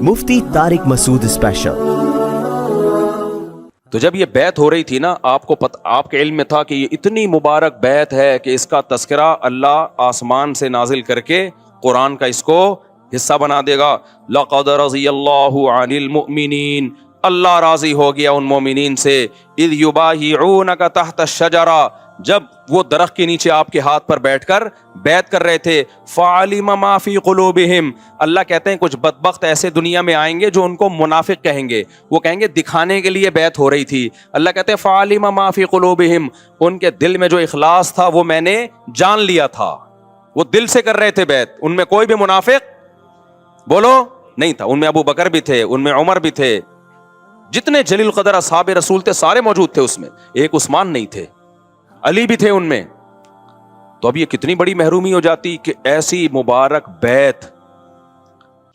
مفتی طارق مسعود special. تو جب یہ بیعت ہو رہی تھی نا، آپ کے علم میں تھا کہ یہ اتنی مبارک بیعت ہے کہ اس کا تذکرہ اللہ آسمان سے نازل کر کے قرآن کا اس کو حصہ بنا دے گا۔ لَقَدْ رَضِيَ اللَّهُ عَنِ الْمُؤْمِنِينَ، اللہ راضی ہو گیا ان مومنین سے، اذ یبایعونک تحت الشجرہ، جب وہ درخت کے نیچے آپ کے ہاتھ پر بیٹھ کر بیعت کر رہے تھے۔ فَعَلِمَ مَا فِي قُلُوبِهِمْ، اللہ کہتے ہیں کچھ بدبخت ایسے دنیا میں آئیں گے جو ان کو منافق کہیں گے، وہ کہیں گے دکھانے کے لیے بیعت ہو رہی تھی۔ اللہ کہتے ہیں فَعَلِمَ مَا فِي قُلُوبِهِمْ، ان کے دل میں جو اخلاص تھا وہ میں نے جان لیا تھا، وہ دل سے کر رہے تھے بیعت، ان میں کوئی بھی منافق بولو نہیں تھا، ان میں ابو بکر بھی تھے، ان میں عمر بھی تھے، جتنے جلیل القدر اصحاب رسول تھے سارے موجود تھے اس میں، ایک عثمان نہیں تھے، علی بھی تھے ان میں۔ تو اب یہ کتنی بڑی محرومی ہو جاتی کہ ایسی مبارک بیعت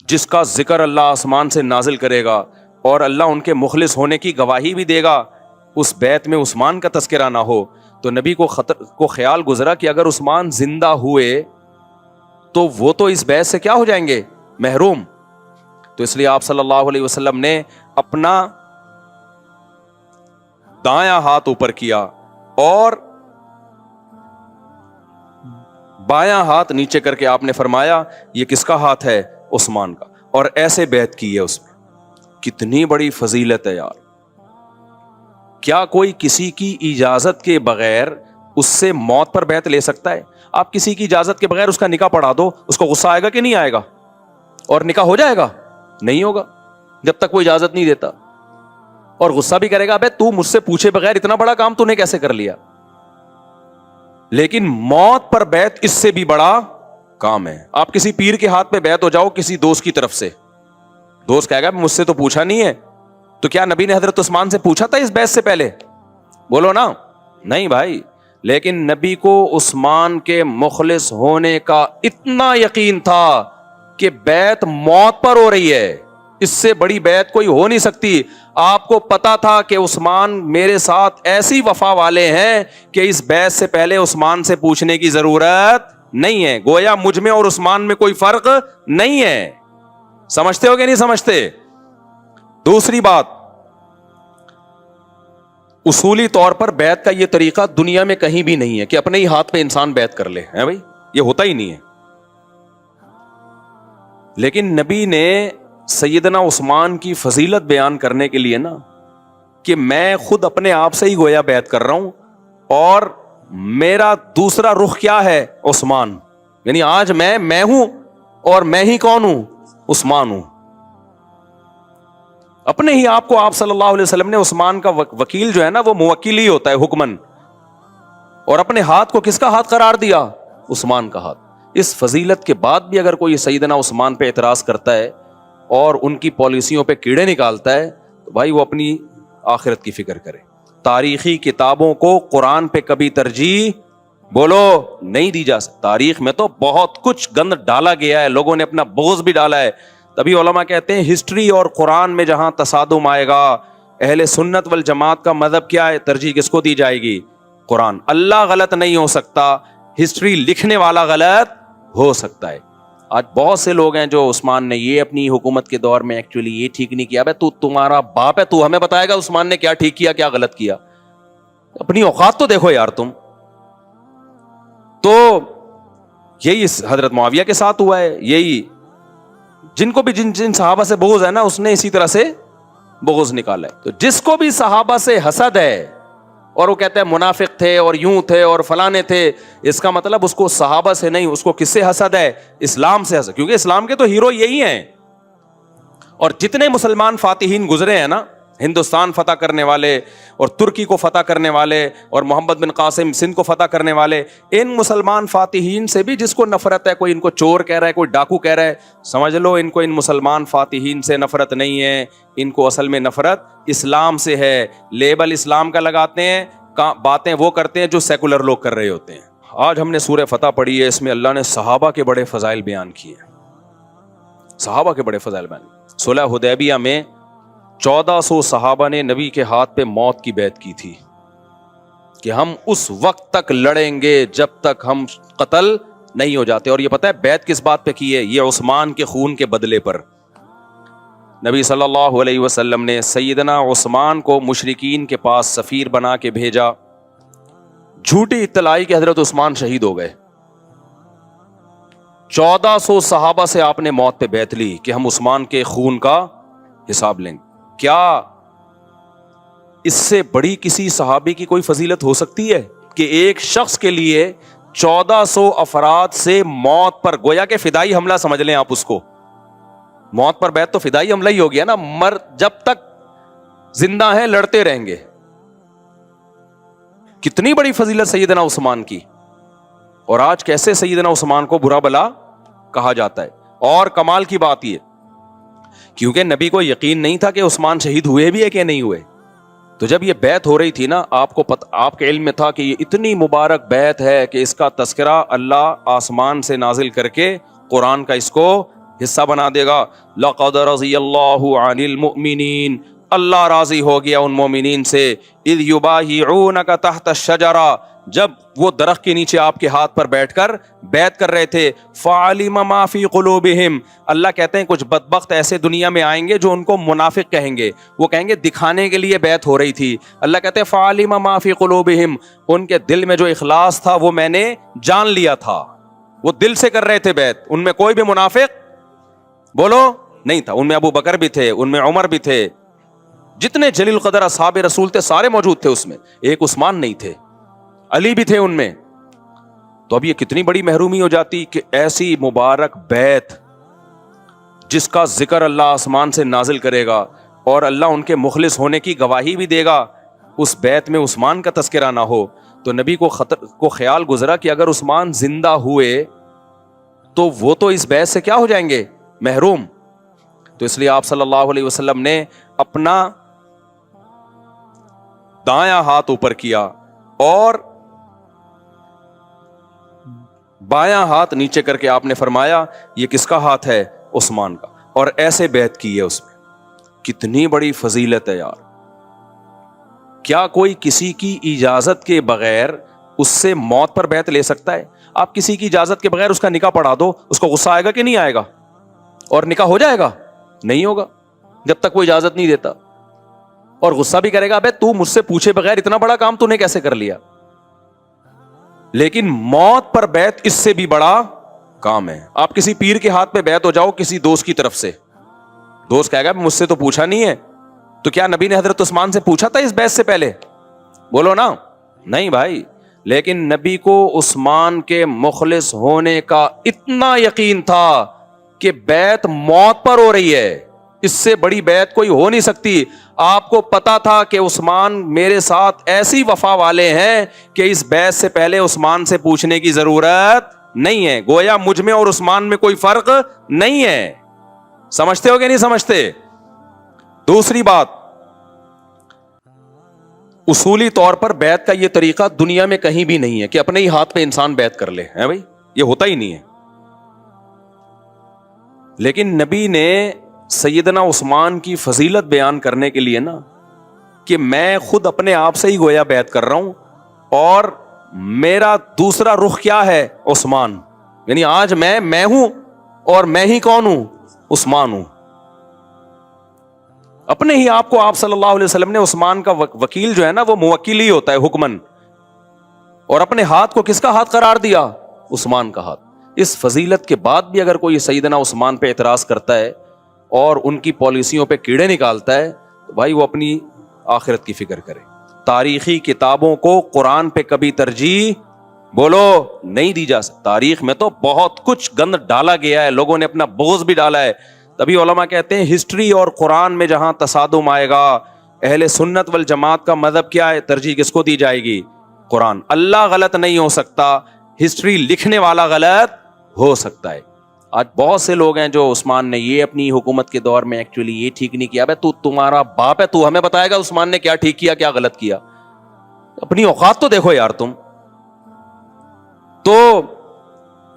جس کا ذکر اللہ آسمان سے نازل کرے گا اور اللہ ان کے مخلص ہونے کی گواہی بھی دے گا، اس بیعت میں عثمان کا تذکرہ نہ ہو۔ تو نبی کو خیال گزرا کہ اگر عثمان زندہ ہوئے تو وہ تو اس بیعت سے کیا ہو جائیں گے؟ محروم۔ تو اس لیے آپ صلی اللہ علیہ وسلم نے اپنا دایاں ہاتھ اوپر کیا اور بایاں ہاتھ نیچے کر کے آپ نے فرمایا یہ کس کا ہاتھ ہے؟ عثمان کا، اور ایسے بیعت کی ہے اس میں۔ کتنی بڑی فضیلت ہے یار! کیا کوئی کسی کی اجازت کے بغیر اس سے موت پر بیعت لے سکتا ہے؟ آپ کسی کی اجازت کے بغیر اس کا نکاح پڑھا دو، اس کو غصہ آئے گا کہ نہیں آئے گا؟ اور نکاح ہو جائے گا؟ نہیں ہوگا جب تک وہ اجازت نہیں دیتا، اور غصہ بھی کرے گا، بے تو مجھ سے پوچھے بغیر اتنا بڑا کام تو نے کیسے کر لیا؟ لیکن موت پر بیعت اس سے بھی بڑا کام ہے۔ آپ کسی پیر کے ہاتھ پہ بیعت ہو جاؤ کسی دوست کی طرف سے، دوست کہے گا مجھ سے تو پوچھا نہیں ہے، تو کیا نبی نے حضرت عثمان سے پوچھا تھا اس بیعت سے پہلے؟ بولو نا، نہیں بھائی۔ لیکن نبی کو عثمان کے مخلص ہونے کا اتنا یقین تھا کہ بیعت موت پر ہو رہی ہے، اس سے بڑی بیعت کوئی ہو نہیں سکتی۔ آپ کو پتا تھا کہ عثمان میرے ساتھ ایسی وفا والے ہیں کہ اس بیعت سے پہلے عثمان سے پوچھنے کی ضرورت نہیں ہے، گویا مجھ میں اور عثمان میں کوئی فرق نہیں ہے۔ سمجھتے ہو کہ نہیں سمجھتے؟ دوسری بات، اصولی طور پر بیعت کا یہ طریقہ دنیا میں کہیں بھی نہیں ہے کہ اپنے ہی ہاتھ پہ انسان بیعت کر لے، ہے بھائی، یہ ہوتا ہی نہیں ہے۔ لیکن نبی نے سیدنا عثمان کی فضیلت بیان کرنے کے لیے نا، کہ میں خود اپنے آپ سے ہی گویا بیعت کر رہا ہوں، اور میرا دوسرا رخ کیا ہے؟ عثمان، یعنی آج میں ہوں، اور میں ہی کون ہوں؟ عثمان ہوں۔ اپنے ہی آپ کو آپ صلی اللہ علیہ وسلم نے عثمان کا وکیل جو ہے نا وہ موکل ہی ہوتا ہے حکمن، اور اپنے ہاتھ کو کس کا ہاتھ قرار دیا؟ عثمان کا ہاتھ۔ اس فضیلت کے بعد بھی اگر کوئی سیدنا عثمان پہ اعتراض کرتا ہے اور ان کی پالیسیوں پہ کیڑے نکالتا ہے تو بھائی وہ اپنی آخرت کی فکر کرے۔ تاریخی کتابوں کو قرآن پہ کبھی ترجیح بولو نہیں دی جا سکتی۔ تاریخ میں تو بہت کچھ گند ڈالا گیا ہے، لوگوں نے اپنا بغض بھی ڈالا ہے، تبھی علماء کہتے ہیں ہسٹری اور قرآن میں جہاں تصادم آئے گا، اہل سنت والجماعت کا مذہب کیا ہے؟ ترجیح کس کو دی جائے گی؟ قرآن۔ اللہ غلط نہیں ہو سکتا، ہسٹری لکھنے والا غلط ہو سکتا ہے۔ آج بہت سے لوگ ہیں جو عثمان نے یہ اپنی حکومت کے دور میں ایکچولی یہ ٹھیک نہیں کیا، تو تمہارا باپ ہے، تو ہمیں بتائے گا عثمان نے کیا ٹھیک کیا کیا غلط کیا؟ اپنی اوقات تو دیکھو یار تم۔ تو یہی حضرت معاویہ کے ساتھ ہوا ہے، یہی جن کو بھی جن صحابہ سے بغض ہے نا اس نے اسی طرح سے بغض نکالا ہے۔ تو جس کو بھی صحابہ سے حسد ہے اور وہ کہتا ہے منافق تھے اور یوں تھے اور فلانے تھے، اس کا مطلب اس کو صحابہ سے نہیں، اس کو کس سے حسد ہے؟ اسلام سے حسد، کیونکہ اسلام کے تو ہیرو یہی ہیں۔ اور جتنے مسلمان فاتحین گزرے ہیں نا، ہندوستان فتح کرنے والے اور ترکی کو فتح کرنے والے اور محمد بن قاسم سندھ کو فتح کرنے والے، ان مسلمان فاتحین سے بھی جس کو نفرت ہے، کوئی ان کو چور کہہ رہا ہے، کوئی ڈاکو کہہ رہا ہے، سمجھ لو ان کو ان مسلمان فاتحین سے نفرت نہیں ہے، ان کو اصل میں نفرت اسلام سے ہے۔ لیبل اسلام کا لگاتے ہیں، باتیں وہ کرتے ہیں جو سیکولر لوگ کر رہے ہوتے ہیں۔ آج ہم نے سورہ فتح پڑھی ہے، اس میں اللہ نے صحابہ کے بڑے فضائل بیان کیے ہیں، صحابہ کے بڑے فضائل بیان کیے۔ صلح حدیبیہ میں 1400 صحابہ نے نبی کے ہاتھ پہ موت کی بیعت کی تھی کہ ہم اس وقت تک لڑیں گے جب تک ہم قتل نہیں ہو جاتے۔ اور یہ پتہ ہے بیعت کس بات پہ کی ہے؟ یہ عثمان کے خون کے بدلے پر۔ نبی صلی اللہ علیہ وسلم نے سیدنا عثمان کو مشرکین کے پاس سفیر بنا کے بھیجا. جھوٹی اطلاعی کہ حضرت عثمان شہید ہو گئے. 1400 صحابہ سے آپ نے موت پہ بیعت لی کہ ہم عثمان کے خون کا حساب لیں گے. کیا اس سے بڑی کسی صحابی کی کوئی فضیلت ہو سکتی ہے کہ ایک شخص کے لیے 1400 افراد سے موت پر, گویا کہ فدائی حملہ سمجھ لیں آپ اس کو, موت پر بیعت تو فدائی حملہ ہی ہو گیا نا, جب تک زندہ ہیں لڑتے رہیں گے. کتنی بڑی فضیلت سیدنا عثمان کی, اور آج کیسے سیدنا عثمان کو برا بلا کہا جاتا ہے. اور کمال کی بات یہ, کیونکہ نبی کو یقین نہیں تھا کہ عثمان شہید ہوئے بھی ہے کہ نہیں ہوئے, تو جب یہ بیعت ہو رہی تھی نا, آپ کے علم میں تھا کہ یہ اتنی مبارک بیعت ہے کہ اس کا تذکرہ اللہ آسمان سے نازل کر کے قرآن کا اس کو حصہ بنا دے گا. لَقَدْ رَضِيَ اللَّهُ عَنِ الْمُؤْمِنِينَ, اللہ راضی ہو گیا ان مومنین سے, اذ یبایعونک تحت الشجرہ, جب وہ درخت کے نیچے آپ کے ہاتھ پر بیٹھ کر بیعت کر رہے تھے. فعلم ما فی قلوبہم, اللہ کہتے ہیں کچھ بدبخت ایسے دنیا میں آئیں گے جو ان کو منافق کہیں گے, وہ کہیں گے دکھانے کے لیے بیعت ہو رہی تھی. اللہ کہتے ہیں فعلم ما فی قلوبہم, ان کے دل میں جو اخلاص تھا وہ میں نے جان لیا تھا, وہ دل سے کر رہے تھے بیعت, ان میں کوئی بھی منافق بولو نہیں تھا. ان میں ابو بکر بھی تھے, ان میں عمر بھی تھے, جتنے جلیل قدر اصحاب رسول تھے سارے موجود تھے اس میں, ایک عثمان نہیں تھے, علی بھی تھے ان میں. تو اب یہ کتنی بڑی محرومی ہو جاتی کہ ایسی مبارک بیعت جس کا ذکر اللہ آسمان سے نازل کرے گا اور اللہ ان کے مخلص ہونے کی گواہی بھی دے گا, اس بیعت میں عثمان کا تذکرہ نہ ہو. تو نبی کو خیال گزرا کہ اگر عثمان زندہ ہوئے تو وہ تو اس بیعت سے کیا ہو جائیں گے, محروم. تو اس لیے آپ صلی اللہ علیہ وسلم نے اپنا دایاں ہاتھ اوپر کیا اور بایاں ہاتھ نیچے کر کے آپ نے فرمایا یہ کس کا ہاتھ ہے, عثمان کا, اور ایسے بیعت کی ہے اس میں. کتنی بڑی فضیلت ہے یار. کیا کوئی کسی کی اجازت کے بغیر اس سے موت پر بیعت لے سکتا ہے؟ آپ کسی کی اجازت کے بغیر اس کا نکاح پڑھا دو, اس کو غصہ آئے گا کہ نہیں آئے گا؟ اور نکاح ہو جائے گا؟ نہیں ہوگا جب تک کوئی اجازت نہیں دیتا. اور غصہ بھی کرے گا, ابے تو مجھ سے پوچھے بغیر اتنا بڑا کام تو نے کیسے کر لیا. لیکن موت پر بیعت اس سے بھی بڑا کام ہے. آپ کسی پیر کے ہاتھ پہ بیعت ہو جاؤ کسی دوست کی طرف سے, دوست کہے گا مجھ سے تو پوچھا نہیں ہے. تو کیا نبی نے حضرت عثمان سے پوچھا تھا اس بیعت سے پہلے؟ بولو نا, نہیں بھائی. لیکن نبی کو عثمان کے مخلص ہونے کا اتنا یقین تھا کہ بیعت موت پر ہو رہی ہے, اس سے بڑی بیعت کوئی ہو نہیں سکتی. آپ کو پتا تھا کہ عثمان میرے ساتھ ایسی وفا والے ہیں کہ اس بیعت سے پہلے عثمان سے پوچھنے کی ضرورت نہیں ہے. گویا مجھ میں اور عثمان میں کوئی فرق نہیں ہے. سمجھتے ہو کہ نہیں سمجھتے؟ دوسری بات, اصولی طور پر بیعت کا یہ طریقہ دنیا میں کہیں بھی نہیں ہے کہ اپنے ہی ہاتھ پہ انسان بیعت کر لے, ہے بھائی, یہ ہوتا ہی نہیں ہے. لیکن نبی نے سیدنا عثمان کی فضیلت بیان کرنے کے لیے نا, کہ میں خود اپنے آپ سے ہی گویا بیعت کر رہا ہوں, اور میرا دوسرا رخ کیا ہے, عثمان. یعنی آج میں ہوں, اور میں ہی کون ہوں, عثمان ہوں. اپنے ہی آپ کو آپ صلی اللہ علیہ وسلم نے عثمان کا وکیل جو ہے نا, وہ موکل ہی ہوتا ہے حکمن, اور اپنے ہاتھ کو کس کا ہاتھ قرار دیا, عثمان کا ہاتھ. اس فضیلت کے بعد بھی اگر کوئی سیدنا عثمان پہ اعتراض کرتا ہے اور ان کی پالیسیوں پہ کیڑے نکالتا ہے, تو بھائی وہ اپنی آخرت کی فکر کرے. تاریخی کتابوں کو قرآن پہ کبھی ترجیح بولو نہیں دی جا سکتی. تاریخ میں تو بہت کچھ گند ڈالا گیا ہے, لوگوں نے اپنا بغض بھی ڈالا ہے. تبھی علماء کہتے ہیں ہسٹری اور قرآن میں جہاں تصادم آئے گا, اہل سنت والجماعت کا مذہب کیا ہے, ترجیح کس کو دی جائے گی, قرآن. اللہ غلط نہیں ہو سکتا, ہسٹری لکھنے والا غلط ہو سکتا ہے. آج بہت سے لوگ ہیں جو عثمان نے یہ اپنی حکومت کے دور میں ایکچولی یہ ٹھیک نہیں کیا. بھائی تو تمہارا باپ ہے, تو ہمیں بتائے گا عثمان نے کیا ٹھیک کیا کیا غلط کیا؟ اپنی اوقات تو دیکھو یار تم. تو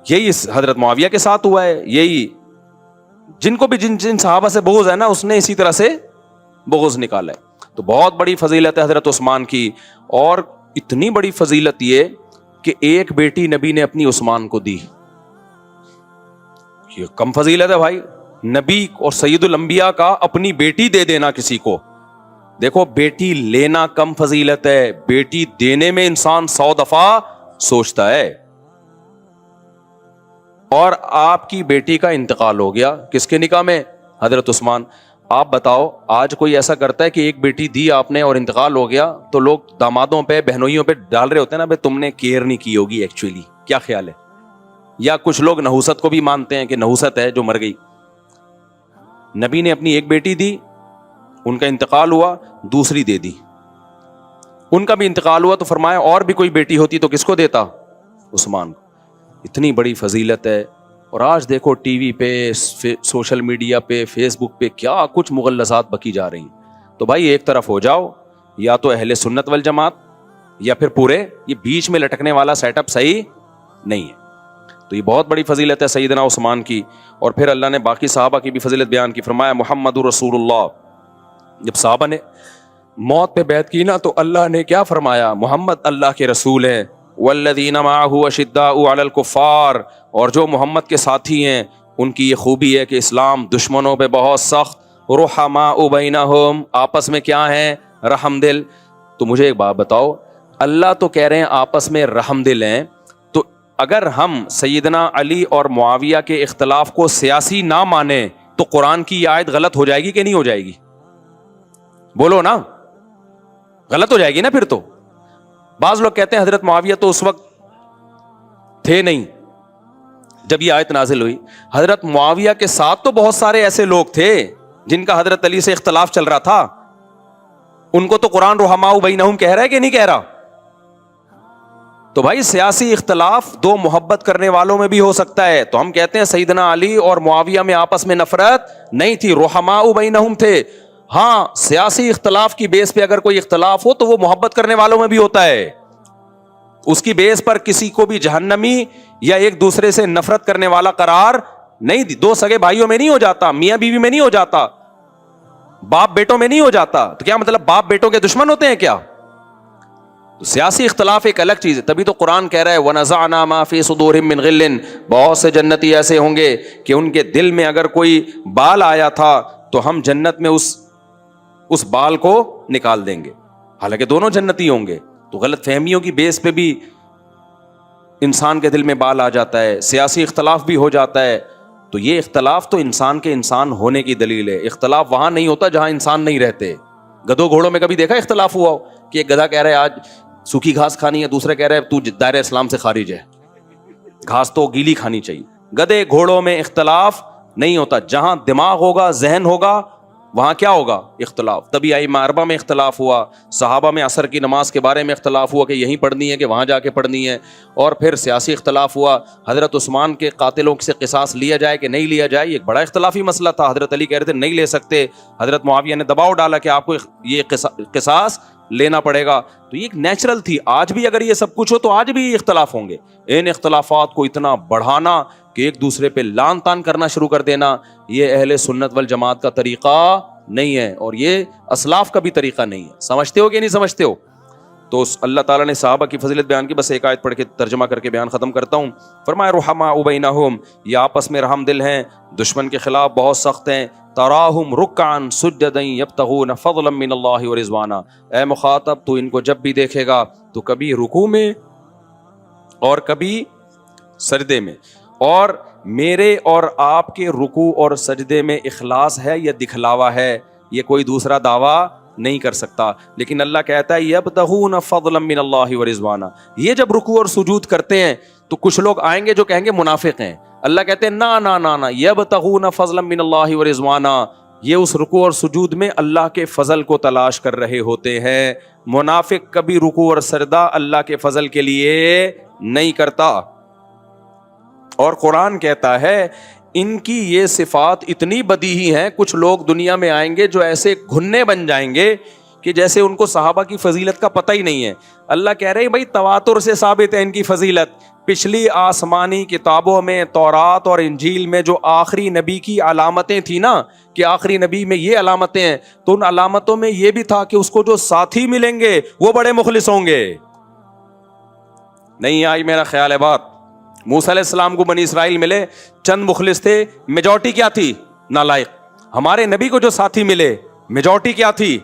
یہی حضرت معاویہ کے ساتھ ہوا ہے, یہی جن کو بھی جن صحابہ سے بغض ہے نا, اس نے اسی طرح سے بغض نکالا ہے. تو بہت بڑی فضیلت ہے حضرت عثمان کی, اور اتنی بڑی فضیلت یہ کہ ایک بیٹی نبی نے اپنی عثمان کو دی. یہ کم فضیلت ہے بھائی, نبی اور سید الانبیاء کا اپنی بیٹی دے دینا کسی کو. دیکھو بیٹی لینا کم فضیلت ہے, بیٹی دینے میں انسان 100 دفعہ سوچتا ہے. اور آپ کی بیٹی کا انتقال ہو گیا, کس کے نکاح میں؟ حضرت عثمان. آپ بتاؤ آج کوئی ایسا کرتا ہے کہ ایک بیٹی دی آپ نے اور انتقال ہو گیا تو لوگ دامادوں پہ بہنوئیوں پہ ڈال رہے ہوتے ہیں نا, بھائی تم نے کیئر نہیں کی ہوگی ایکچولی, کیا خیال ہے؟ یا کچھ لوگ نحوست کو بھی مانتے ہیں کہ نحوست ہے جو مر گئی. نبی نے اپنی ایک بیٹی دی, ان کا انتقال ہوا, دوسری دے دی. ان کا بھی انتقال ہوا تو فرمایا اور بھی کوئی بیٹی ہوتی تو کس کو دیتا؟ عثمان کو. اتنی بڑی فضیلت ہے. اور آج دیکھو ٹی وی پہ, سوشل میڈیا پہ, فیس بک پہ کیا کچھ مغلظات بکی جا رہی ہیں. تو بھائی ایک طرف ہو جاؤ, یا تو اہل سنت والجماعت یا پھر پورے, یہ بیچ میں لٹکنے والا سیٹ اپ صحیح نہیں ہے. تو یہ بہت بڑی فضیلت ہے سیدنا عثمان کی. اور پھر اللہ نے باقی صحابہ کی بھی فضیلت بیان کی. فرمایا محمد رسول اللہ. جب صحابہ نے موت پہ بیعت کی نا تو اللہ نے کیا فرمایا؟ محمد اللہ کے رسول ہیں. والذین معہ اشداء علی الکفار, اور جو محمد کے ساتھی ہیں ان کی یہ خوبی ہے کہ اسلام دشمنوں پہ بہت سخت. رحماء بینہم, آپس میں کیا ہیں؟ رحم دل. تو مجھے ایک بات بتاؤ, اللہ تو کہہ رہے ہیں آپس میں رحم دل ہیں, تو اگر ہم سیدنا علی اور معاویہ کے اختلاف کو سیاسی نہ مانیں تو قرآن کی یہ آیت غلط ہو جائے گی کہ نہیں ہو جائے گی؟ بولو نا, غلط ہو جائے گی نا پھر تو. بعض لوگ کہتے ہیں حضرت معاویہ تو اس وقت تھے نہیں جب یہ آیت نازل ہوئی. حضرت معاویہ کے ساتھ تو بہت سارے ایسے لوگ تھے جن کا حضرت علی سے اختلاف چل رہا تھا. ان کو تو قرآن رحماء بینہم کہہ رہا ہے کہ نہیں کہہ رہا؟ تو بھائی سیاسی اختلاف دو محبت کرنے والوں میں بھی ہو سکتا ہے. تو ہم کہتے ہیں سیدنا علی اور معاویہ میں آپس میں نفرت نہیں تھی, رحماء بینہم تھے. ہاں سیاسی اختلاف کی بیس پہ اگر کوئی اختلاف ہو تو وہ محبت کرنے والوں میں بھی ہوتا ہے. اس کی بیس پر کسی کو بھی جہنمی یا ایک دوسرے سے نفرت کرنے والا قرار نہیں دی. دو سگے بھائیوں میں نہیں ہو جاتا, میاں بیوی میں نہیں ہو جاتا, باپ بیٹوں میں نہیں ہو جاتا. تو کیا مطلب باپ بیٹوں کے دشمن ہوتے ہیں کیا؟ تو سیاسی اختلاف ایک الگ چیز ہے. تبھی تو قرآن کہہ رہا ہے وَنَزَعْنَا مَا فِي صُدُورِهِم مِّن غِلٍّ, بہت سے جنتی ایسے ہوں گے کہ ان کے دل میں اگر کوئی بال آیا تھا تو ہم جنت میں اس بال کو نکال دیں گے. حالانکہ دونوں جنتی ہوں گے. تو غلط فہمیوں کی بیس پہ بھی انسان کے دل میں بال آ جاتا ہے, سیاسی اختلاف بھی ہو جاتا ہے. تو یہ اختلاف تو انسان کے انسان ہونے کی دلیل ہے. اختلاف وہاں نہیں ہوتا جہاں انسان نہیں رہتے. گدھوں گھوڑوں میں کبھی دیکھا اختلاف ہوا ہو کہ ایک گدھا کہہ رہا ہے آج سوکھی گھاس کھانی ہے, دوسرا کہہ رہا ہے تو دائرہ اسلام سے خارج ہے, گھاس تو گیلی کھانی چاہیے. گدھے گھوڑوں میں اختلاف نہیں ہوتا. جہاں دماغ ہوگا, ذہن ہوگا, وہاں کیا ہوگا؟ اختلاف. تبھی ائمہ اربعہ میں اختلاف ہوا, صحابہ میں عصر کی نماز کے بارے میں اختلاف ہوا کہ یہیں پڑھنی ہے کہ وہاں جا کے پڑھنی ہے. اور پھر سیاسی اختلاف ہوا, حضرت عثمان کے قاتلوں سے قصاص لیا جائے کہ نہیں لیا جائے, یہ ایک بڑا اختلافی مسئلہ تھا. حضرت علی کہہ رہے تھے نہیں لے سکتے, حضرت معاویہ نے دباؤ ڈالا کہ آپ کو یہ قصاص لینا پڑے گا. تو یہ ایک نیچرل تھی. آج بھی اگر یہ سب کچھ ہو تو آج بھی اختلاف ہوں گے. ان اختلافات کو اتنا بڑھانا کہ ایک دوسرے پہ لان تان کرنا شروع کر دینا, یہ اہل سنت والجماعت کا طریقہ نہیں ہے, اور یہ اسلاف کا بھی طریقہ نہیں ہے. سمجھتے ہو کہ نہیں سمجھتے ہو؟ تو اللہ تعالیٰ نے صحابہ کی فضیلت بیان کی. بس ایک آیت پڑھ کے ترجمہ کر کے بیان ختم کرتا ہوں. فرمایا رحماء بینہم, یہ آپس میں رحم دل ہیں, دشمن کے خلاف بہت سخت ہیں. تراہم رکعا سجدا یبتغون فضلا من اللہ ورضوانا, اے مخاطب تو ان کو جب بھی دیکھے گا تو کبھی رکوع میں اور کبھی سجدے میں, اور میرے اور آپ کے رکوع اور سجدے میں اخلاص ہے یا دکھلاوا ہے, یہ کوئی دوسرا دعویٰ نہیں کر سکتا. لیکن اللہ کہتا ہے یبتغون فضلا من اللہ ورضوانا. یہ جب رکوع اور سجود کرتے ہیں تو کچھ لوگ آئیں گے جو کہیں گے منافق ہیں. اللہ کہتے ہیں نا نا نا نا, یبتغون فضلا من اللہ ورضوانا, یہ اس رکوع اور سجود میں اللہ کے فضل کو تلاش کر رہے ہوتے ہیں. منافق کبھی رکوع اور سجدہ اللہ کے فضل کے لیے نہیں کرتا. اور قرآن کہتا ہے ان کی یہ صفات اتنی بدیہی ہیں, کچھ لوگ دنیا میں آئیں گے جو ایسے گھنے بن جائیں گے کہ جیسے ان کو صحابہ کی فضیلت کا پتہ ہی نہیں ہے. اللہ کہہ رہے ہیں بھائی تواتر سے ثابت ہے ان کی فضیلت. پچھلی آسمانی کتابوں میں تورات اور انجیل میں جو آخری نبی کی علامتیں تھیں نا, کہ آخری نبی میں یہ علامتیں ہیں, تو ان علامتوں میں یہ بھی تھا کہ اس کو جو ساتھی ملیں گے وہ بڑے مخلص ہوں گے. نہیں آئی میرا خیال ہے بات؟ موسیٰ علیہ السلام کو بنی اسرائیل ملے, چند مخلص تھے, میجورٹی کیا تھی؟ نالائق. ہمارے نبی کو جو ساتھی ملے میجورٹی کیا تھی؟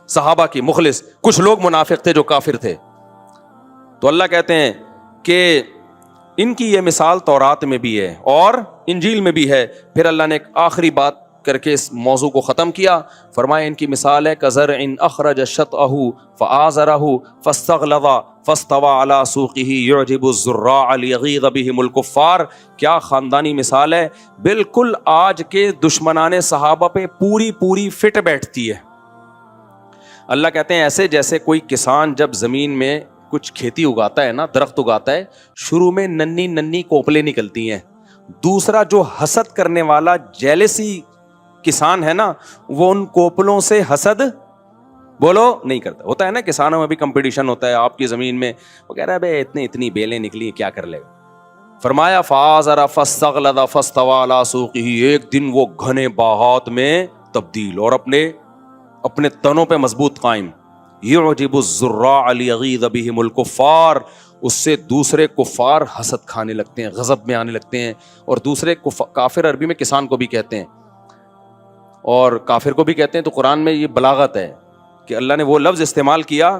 صحابہ کی مخلص. کچھ لوگ منافق تھے جو کافر تھے. تو اللہ کہتے ہیں کہ ان کی یہ مثال تورات میں بھی ہے اور انجیل میں بھی ہے. پھر اللہ نے ایک آخری بات کر کے اس موضوع کو ختم کیا. فرمایا ان کی مثال ہے کزرع اخرج شطأہ فآزرہ فاستغلظ فاستوى على سوقه يعجب الزراع ليغيظ بهم الكفار. کیا خاندانی مثال ہے. بالکل آج کے دشمنان صحابہ پہ پوری فٹ بیٹھتی ہے. اللہ کہتے ہیں ایسے جیسے کوئی کسان جب زمین میں کچھ کھیتی اگاتا ہے نا, درخت اگاتا ہے, شروع میں ننھی کوپلیں نکلتی ہیں. دوسرا جو حسد کرنے والا جیلسی کسان ہے نا, وہ ان کوپلوں سے حسد بولو نہیں کرتا. ہوتا ہے نا کسانوں میں بھی کمپٹیشن ہوتا ہے. آپ کی زمین میں وہ کہہ رہا ہے بھائی اتنی بیلیں نکلی کیا کر لے گا. فرمایا فآزر فاستغلظ فاستوى على سوقه, ایک دن وہ گھنے باغات میں تبدیل اور اپنے تنوں پہ مضبوط قائم. یعجب الزراع لیغیظ بہم الکفار, اس سے دوسرے کفار حسد کھانے لگتے ہیں, غضب میں آنے لگتے ہیں. اور دوسرے کافر عربی میں کسان کو بھی کہتے ہیں اور کافر کو بھی کہتے ہیں. تو قرآن میں یہ بلاغت ہے کہ اللہ نے وہ لفظ استعمال کیا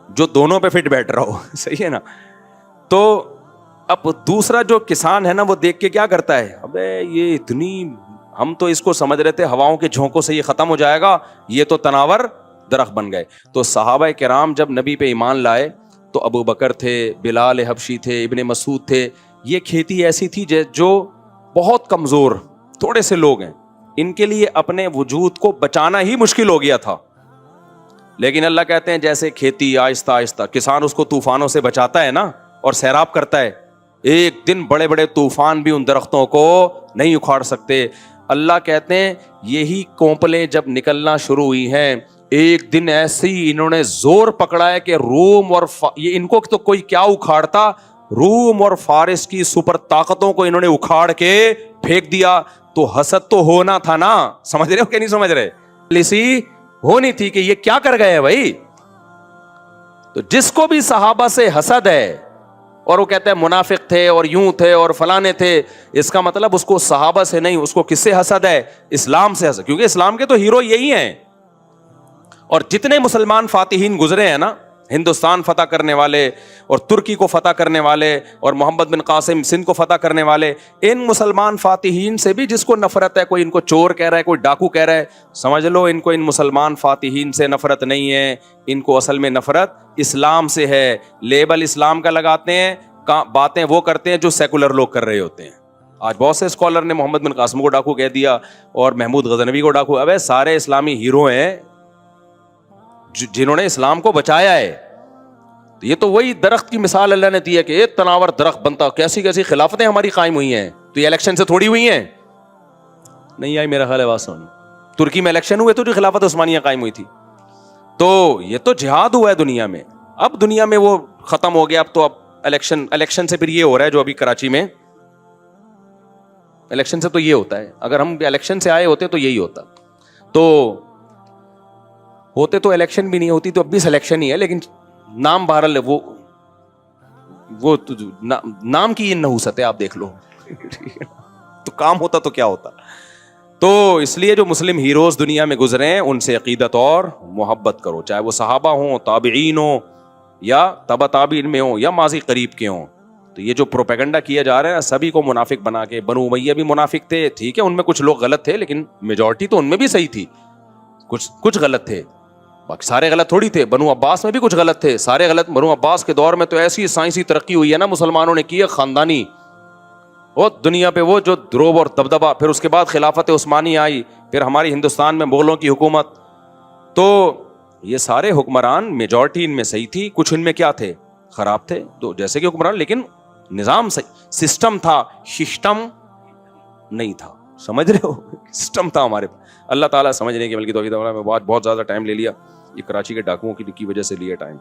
جو دونوں پہ فٹ بیٹھ رہا ہو. صحیح ہے نا. تو اب دوسرا جو کسان ہے نا وہ دیکھ کے کیا کرتا ہے, ابے یہ اتنی, ہم تو اس کو سمجھ رہے تھے ہواؤں کے جھونکوں سے یہ ختم ہو جائے گا, یہ تو تناور درخت بن گئے. تو صحابہ کرام جب نبی پہ ایمان لائے تو ابو بکر تھے, بلال حبشی تھے, ابن مسعود تھے. یہ کھیتی ایسی تھی جو بہت کمزور تھوڑے سے لوگ ہیں, ان کے لیے اپنے وجود کو بچانا ہی مشکل ہو گیا تھا. لیکن اللہ کہتے ہیں جیسے کھیتی آہستہ آہستہ کسان اس کو طوفانوں سے بچاتا ہے نا اور سیراب کرتا ہے, ایک دن بڑے طوفان بھی ان درختوں کو نہیں اکھاڑ سکتے. اللہ کہتے ہیں یہی کوپلیں جب نکلنا شروع ہوئی ہیں, ایک دن ایسے ہی انہوں نے زور پکڑا ہے کہ روم اور یہ ان کو تو کوئی کیا اکھاڑتا, روم اور فارس کی سپر طاقتوں کو انہوں نے اکھاڑ کے پھینک دیا. تو حسد تو ہونا تھا نا, سمجھ رہے ہو کہ نہیں سمجھ رہے, پالیسی ہونی تھی کہ یہ کیا کر گئے بھائی. تو جس کو بھی صحابہ سے حسد ہے اور وہ کہتے ہیں منافق تھے اور یوں تھے اور فلانے تھے, اس کا مطلب اس کو صحابہ سے نہیں, اس کو کس سے حسد ہے؟ اسلام سے حسد. کیونکہ اسلام کے تو ہیرو یہی ہیں. اور جتنے مسلمان فاتحین گزرے ہیں نا, ہندوستان فتح کرنے والے اور ترکی کو فتح کرنے والے اور محمد بن قاسم سندھ کو فتح کرنے والے, ان مسلمان فاتحین سے بھی جس کو نفرت ہے, کوئی ان کو چور کہہ رہا ہے, کوئی ڈاکو کہہ رہا ہے, سمجھ لو ان کو ان مسلمان فاتحین سے نفرت نہیں ہے, ان کو اصل میں نفرت اسلام سے ہے. لیبل اسلام کا لگاتے ہیں, باتیں وہ کرتے ہیں جو سیکولر لوگ کر رہے ہوتے ہیں. آج بہت سے اسکالر نے محمد بن قاسم کو ڈاکو کہہ دیا اور محمود غزنوی کو ڈاکو. ابے سارے اسلامی ہیرو ہیں جنہوں نے اسلام کو بچایا ہے. تو یہ تو وہی درخت کی مثال اللہ نے دی ہے کہ ایک تناور درخت بنتا, کیسی کیسی خلافتیں ہماری قائم ہوئی ہیں. تو یہ الیکشن سے تھوڑی ہوئی ہیں, نہیں آئی میرا خیال ہے بات سمجھ. ترکی میں الیکشن ہوئے تو جو خلافت عثمانیہ قائم ہوئی تھی. تو یہ تو جہاد ہوا ہے دنیا میں. اب دنیا میں وہ ختم ہو گیا. اب تو الیکشن سے پھر یہ ہو رہا ہے جو ابھی کراچی میں الیکشن سے تو یہ ہوتا ہے. اگر ہم الیکشن سے آئے ہوتے تو یہی ہوتا. تو ہوتے تو الیکشن بھی نہیں ہوتی, تو اب بھی سلیکشن ہی ہے, لیکن نام بہرحال وہ نام کی یہ نحوست ہے, آپ دیکھ لو. تو کام ہوتا تو کیا ہوتا. تو اس لیے جو مسلم ہیروز دنیا میں گزرے ہیں ان سے عقیدت اور محبت کرو, چاہے وہ صحابہ ہوں, تابعین ہوں, یا تبع تابعین میں ہوں, یا ماضی قریب کے ہوں. تو یہ جو پروپیگنڈا کیا جا رہا ہے سبھی کو منافق بنا کے, بنو امیہ بھی منافق تھے, ٹھیک ہے ان میں کچھ لوگ غلط تھے, لیکن میجورٹی تو ان میں بھی صحیح تھی. کچھ غلط تھے, باقی سارے غلط تھوڑی تھے. بنو عباس میں بھی کچھ غلط تھے, سارے غلط. بنو عباس کے دور میں تو ایسی سائنسی ترقی ہوئی ہے نا مسلمانوں نے کی ہے, خاندانی, وہ دنیا پہ وہ جو دروب اور دبدبا. پھر اس کے بعد خلافت عثمانی آئی, پھر ہماری ہندوستان میں مغلوں کی حکومت. تو یہ سارے حکمران میجورٹی ان میں صحیح تھی, کچھ ان میں کیا تھے, خراب تھے. تو جیسے کہ حکمران, لیکن نظام صحیح, سسٹم تھا, ششٹم نہیں تھا. سمجھ رہے ہو, سسٹم تھا ہمارے. اللہ تعالیٰ سمجھنے کی بلکہ توفیق. میں بہت زیادہ ٹائم لے لیا, یہ کراچی کے ڈاکوؤں کی وجہ سے لیا ٹائم.